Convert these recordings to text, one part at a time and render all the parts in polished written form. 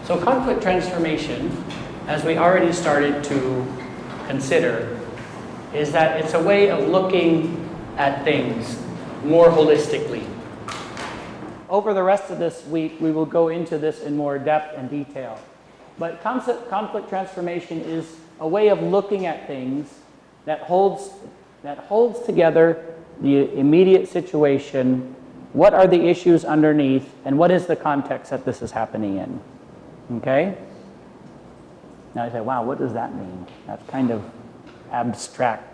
So conflict transformation, as we already started to consider, is that it's a way of looking at things more holistically. Over the rest of this week, we will go into this in more depth and detail. But conflict transformation is a way of looking at things that holds together the immediate situation, what are the issues underneath, and what is the context that this is happening in. Okay? Now I say, wow, what does that mean? That's kind of abstract.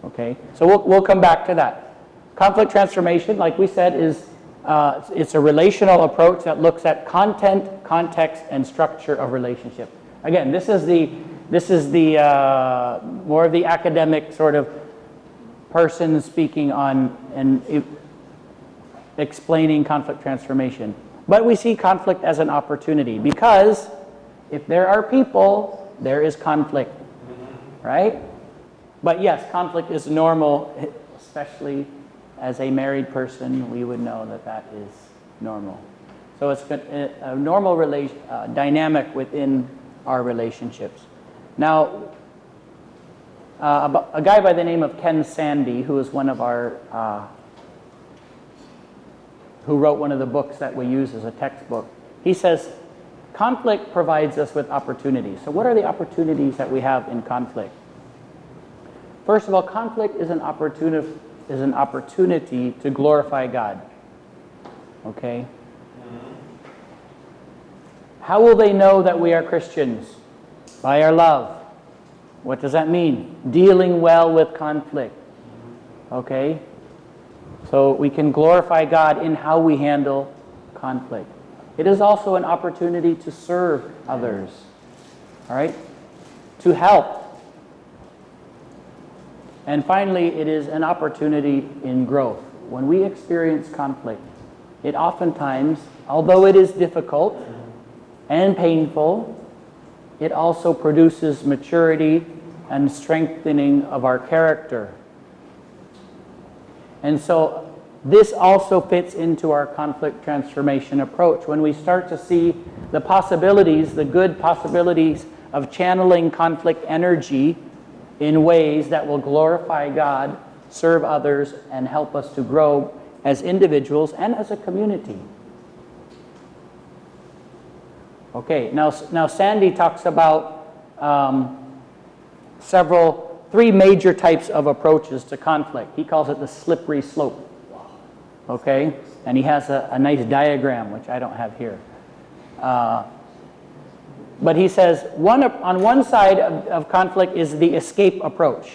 Okay? So we'll come back to that. Conflict transformation, like we said, is it's a relational approach that looks at content, context, and structure of relationship. Again, this is the more of the academic sort of person speaking on and explaining conflict transformation. But we see conflict as an opportunity because if there are people, there is conflict, right? But yes, conflict is normal, especially as a married person, we would know that that is normal. So it's a normal dynamic within our relationships. Now, a guy by the name of Ken Sande, who is one of our, who wrote one of the books that we use as a textbook, he says, conflict provides us with opportunities. So what are the opportunities that we have in conflict? First of all, conflict is an opportunity to glorify God. Okay? How will they know that we are Christians? By our love. What does that mean? Dealing well with conflict. Okay? So we can glorify God in how we handle conflict. It is also an opportunity to serve others. All right? To help. And finally, it is an opportunity in growth. When we experience conflict, it oftentimes, although it is difficult and painful, it also produces maturity and strengthening of our character. And so this also fits into our conflict transformation approach. When we start to see the possibilities, the good possibilities of channeling conflict energy in ways that will glorify God, serve others, and help us to grow as individuals and as a community. Okay, now Sande talks about three major types of approaches to conflict. He calls it the slippery slope. Okay, and he has a nice diagram, which I don't have here. But he says, on one side of conflict is the escape approach.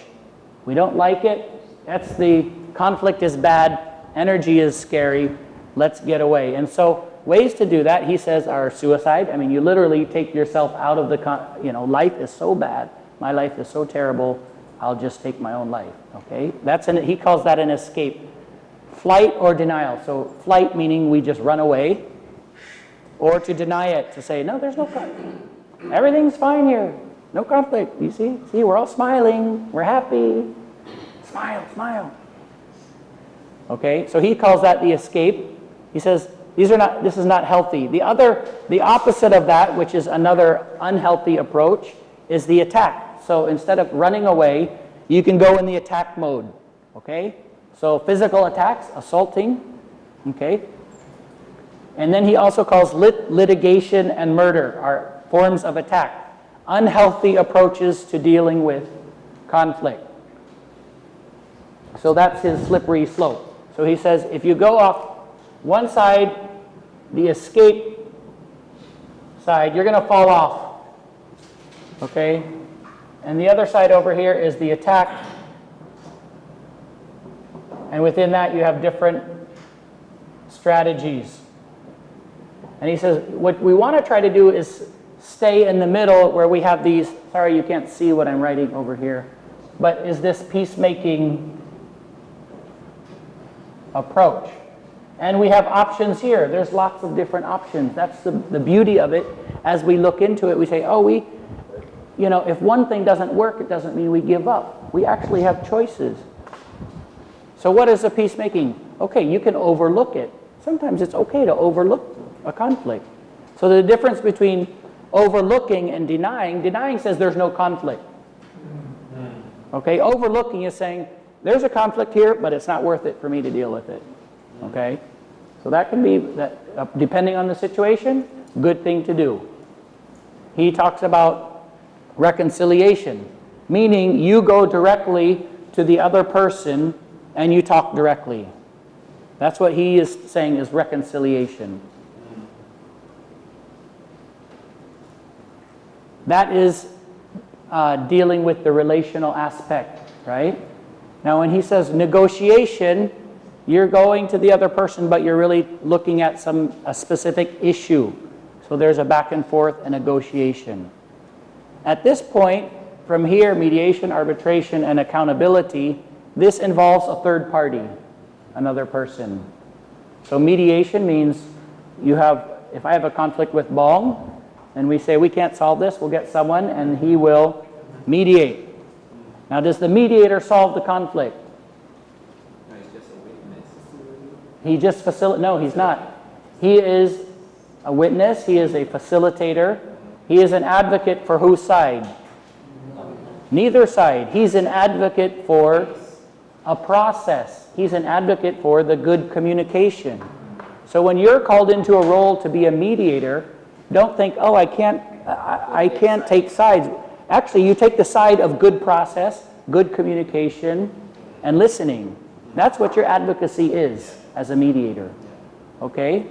We don't like it. That's the conflict is bad. Energy is scary. Let's get away. And so ways to do that, he says, are suicide. I mean, you literally take yourself out of the, life is so bad. My life is so terrible. I'll just take my own life. Okay, he calls that an escape. Flight or denial. So flight meaning we just run away, or to deny it, to say, no, there's no conflict. Everything's fine here. No conflict. You see? See, we're all smiling. We're happy. Smile, smile. Okay, so he calls that the escape. He says, this is not healthy. The opposite of that, which is another unhealthy approach, is the attack. So instead of running away, you can go in the attack mode. Okay? So physical attacks, assaulting. Okay? And then he also calls litigation and murder are forms of attack, unhealthy approaches to dealing with conflict. So that's his slippery slope. So he says if you go off one side, the escape side, you're going to fall off. Okay? And the other side over here is the attack. And within that you have different strategies. And he says what we want to try to do is stay in the middle where we have these, sorry you can't see what I'm writing over here, but is this peacemaking approach. And we have options here. There's lots of different options. That's the beauty of it. As we look into it, we say, if one thing doesn't work, it doesn't mean we give up. We actually have choices. So what is the peacemaking? Okay, you can overlook it. Sometimes it's okay to overlook a conflict. So the difference between overlooking and denying says there's no conflict. Okay, overlooking is saying there's a conflict here, but it's not worth it for me to deal with it. Okay, so that can be, depending on the situation, good thing to do. He talks about reconciliation, meaning you go directly to the other person and you talk directly. That's what he is saying is reconciliation. That is dealing with the relational aspect, right? Now when he says negotiation, you're going to the other person, but you're really looking at a specific issue. So there's a back and forth and negotiation. At this point, from here, mediation, arbitration, and accountability, this involves a third party, another person. So mediation means if I have a conflict with Bong, and we say we can't solve this, we'll get someone and he will mediate. Now does the mediator solve the conflict? No, he's just a witness. He just facilitates. No, he's not. He is a witness, he is a facilitator, he is an advocate for whose side? Neither side. He's an advocate for a process. He's an advocate for the good communication. So when you're called into a role to be a mediator, don't think, oh, I can't take sides. Actually, you take the side of good process, good communication, and listening. That's what your advocacy is as a mediator. Okay?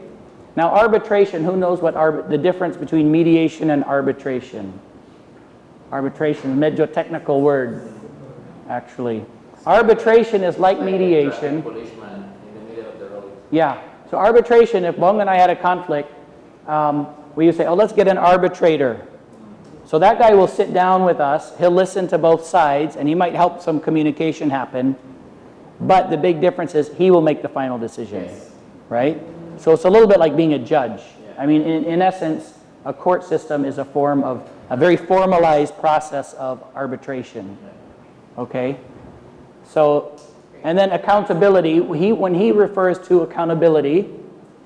Now arbitration, who knows what the difference between mediation and arbitration? Arbitration, medyo technical word, actually. Arbitration is like mediation. Policeman in the middle of the road. Yeah. So arbitration, if Bong and I had a conflict, we would say, oh, let's get an arbitrator. So that guy will sit down with us, he'll listen to both sides, and he might help some communication happen. But the big difference is he will make the final decision, yes. Right? So it's a little bit like being a judge. Yeah. I mean, in essence, a court system is a very formalized process of arbitration. Okay? So, and then accountability, when he refers to accountability,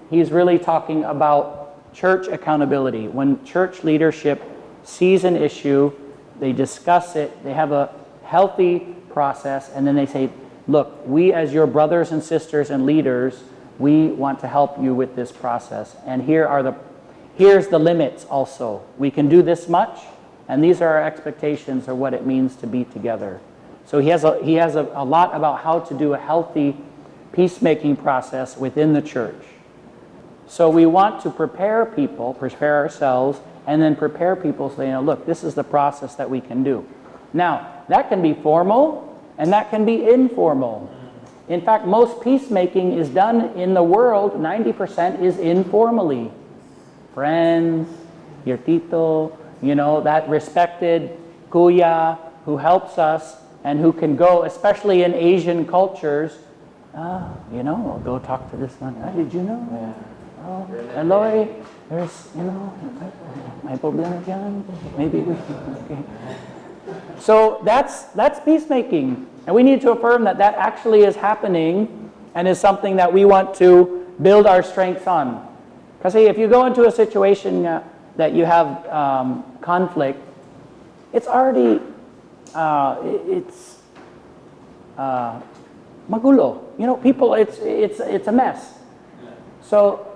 he's really talking about church accountability. When church leadership sees an issue, they discuss it, they have a healthy process, and then they say, look, we as your brothers and sisters and leaders, we want to help you with this process. And here's the limits also. We can do this much, and these are our expectations of what it means to be together. So he has a lot about how to do a healthy peacemaking process within the church. So we want to prepare ourselves, and then prepare people so they know, look, this is the process that we can do. Now, that can be formal, and that can be informal. In fact, most peacemaking is done in the world, 90% is informally. Friends, your tito, that respected kuya who helps us and who can go, especially in Asian cultures, I'll go talk to this one. Did you know? Yeah. Oh, Eloy, there's, may problema dyan. Maybe we can, okay. So that's peacemaking. And we need to affirm that actually is happening and is something that we want to build our strengths on. Because if you go into a situation that you have conflict, it's already, magulo. People, it's a mess. So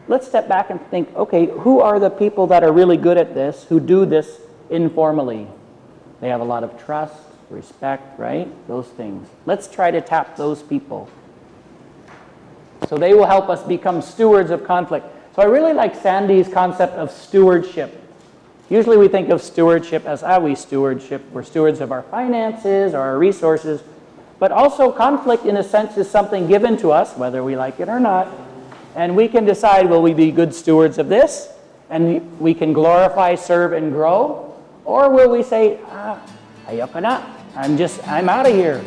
let's step back and think, okay, who are the people that are really good at this, who do this informally? They have a lot of trust, respect, right? Those things. Let's try to tap those people. So they will help us become stewards of conflict. So I really like Sandy's concept of stewardship. Usually we think of stewardship as, we're stewards of our finances or our resources. But also conflict, in a sense, is something given to us, whether we like it or not. And we can decide, will we be good stewards of this? And we can glorify, serve, and grow. Or will we say, ayoko na, I'm out of here.